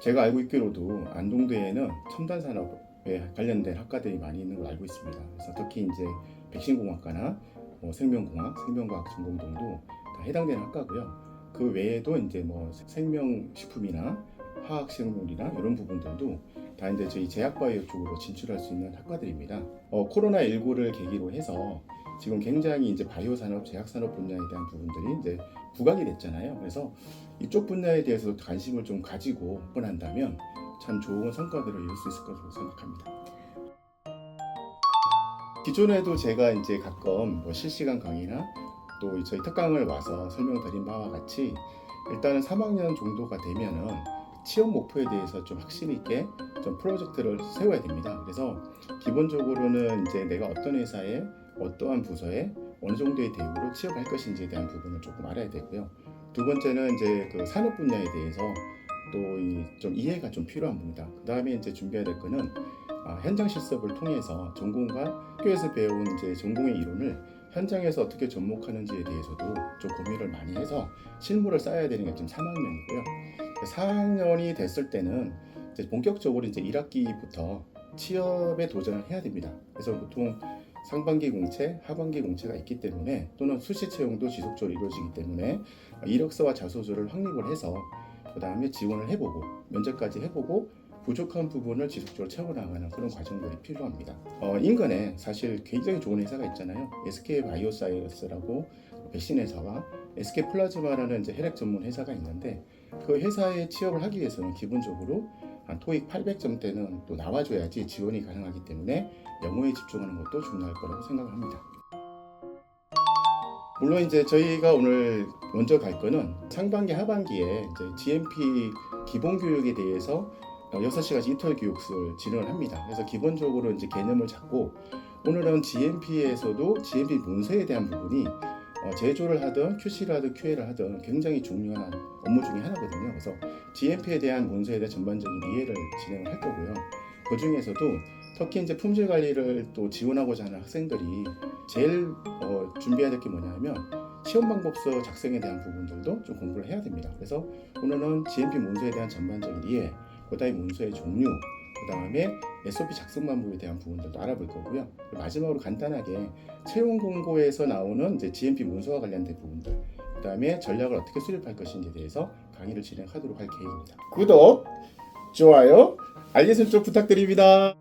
제가 알고 있기로도 안동대에는 첨단 산업에 관련된 학과들이 많이 있는 걸 알고 있습니다. 그래서 특히 이제 백신공학과나 생명공학, 생명과학 전공동도 다 해당되는 학과고요. 그 외에도 이제 뭐 생명식품이나 화학생물이나 이런 부분들도 다 이제 저희 제약바이오 쪽으로 진출할 수 있는 학과들입니다. 코로나19를 계기로 해서 지금 굉장히 이제 바이오 산업, 제약 산업 분야에 대한 부분들이 이제 부각이 됐잖아요. 그래서 이쪽 분야에 대해서 관심을 좀 가지고 접근한다면 참 좋은 성과들을 이룰 수 있을 것으로 생각합니다. 기존에도 제가 이제 가끔 뭐 실시간 강의나 또 저희 특강을 와서 설명드린 바와 같이 일단은 3학년 정도가 되면은 취업 목표에 대해서 좀 확신 있게 좀 프로젝트를 세워야 됩니다. 그래서 기본적으로는 이제 내가 어떤 회사에 어떠한 부서에 어느 정도의 대우로 취업할 것인지에 대한 부분을 조금 알아야 되고요. 두 번째는 이제 그 산업 분야에 대해서 또 좀 이해가 좀 필요한 겁니다. 그 다음에 이제 준비해야 될 거는 현장 실습을 통해서 전공과 학교에서 배운 이제 전공의 이론을 현장에서 어떻게 접목하는지에 대해서도 좀 고민을 많이 해서 실무를 쌓아야 되는 게 지금 3학년이고요. 4학년이 됐을 때는 이제 본격적으로 이제 1학기부터 취업에 도전을 해야 됩니다. 그래서 보통 상반기 공채, 하반기 공채가 있기 때문에 또는 수시 채용도 지속적으로 이루어지기 때문에 이력서와 자소서를 확립을 해서 그 다음에 지원을 해보고 면접까지 해보고 부족한 부분을 지속적으로 채워나가는 그런 과정들이 필요합니다. 인근에 사실 굉장히 좋은 회사가 있잖아요. SK 바이오사이언스라고 백신 회사와 SK 플라즈마라는 이제 혈액 전문 회사가 있는데 그 회사에 취업을 하기 위해서는 기본적으로 한 토익 800점대는 또 나와줘야지 지원이 가능하기 때문에 영어에 집중하는 것도 중요할 거라고 생각합니다. 물론 이제 저희가 오늘 먼저 갈 거는 상반기 하반기에 이제 GMP 기본 교육에 대해서 6시간씩 이터널 교육을 진행을 합니다. 그래서 기본적으로 이제 개념을 잡고 오늘은 GMP에서도 GMP 문서에 대한 부분이 제조를 하든 QC를 하든 QA를 하든 굉장히 중요한 업무 중에 하나거든요. 그래서 GMP에 대한 문서에 대한 전반적인 이해를 진행을 할 거고요. 그 중에서도 특히 이제 품질 관리를 또 지원하고자 하는 학생들이 제일 준비해야 될 게 뭐냐면 시험 방법서 작성에 대한 부분들도 좀 공부를 해야 됩니다. 그래서 오늘은 GMP 문서에 대한 전반적인 이해, 그다음에 문서의 종류, 그다음에 SOP 작성 방법에 대한 부분들도 알아볼 거고요. 마지막으로 간단하게 채용 공고에서 나오는 이제 GMP 문서와 관련된 부분들, 그다음에 전략을 어떻게 수립할 것인지에 대해서 강의를 진행하도록 할 계획입니다. 구독, 좋아요, 알림 설정 부탁드립니다.